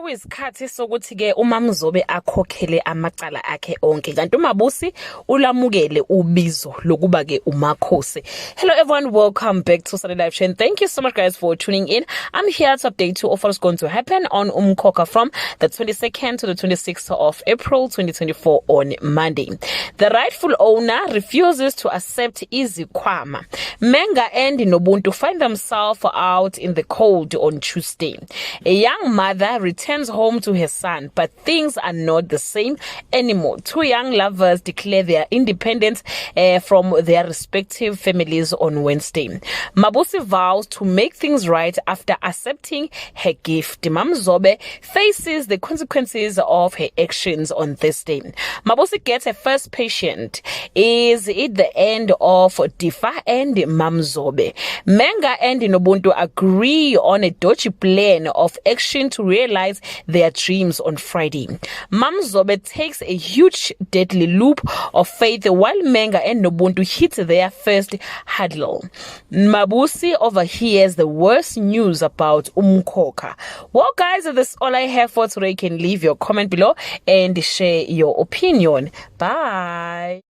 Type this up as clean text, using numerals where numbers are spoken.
sekuyisikhathi sokuthi ke uMamzobe akhokhele amacala akhe onke kanti uMabusi ulamukele ubizo lokuba ke umakhosi. Hello everyone, welcome back to Sunday Live Show. Thank you so much guys for tuning in. I'm here to update you of what's going to happen on Umkhokha from the 22nd to the 26th of April 2024 on Monday. The rightful owner refuses to accept izikhwama. Menga and Nobuntu find themselves out in the cold on Tuesday. A young mother returns home to her son, but things are not the same anymore. Two young lovers declare their independence from their respective families on Wednesday. Mabusi vows to make things right after accepting her gift. Mamzobe faces the consequences of her actions on Thursday. Mabusi gets her first patient. Is it the end of Difa and Mamzobe? Menga and Nobuntu agree on a dodgy plan of action to realize their dreams on Friday. Mamzobe takes a huge deadly loop of faith while Menga and Nobuntu hit their first hurdle. Mabusi overhears the worst news about Umkhokha. Well guys, that's all I have for today. You can leave your comment below and share your opinion. Bye.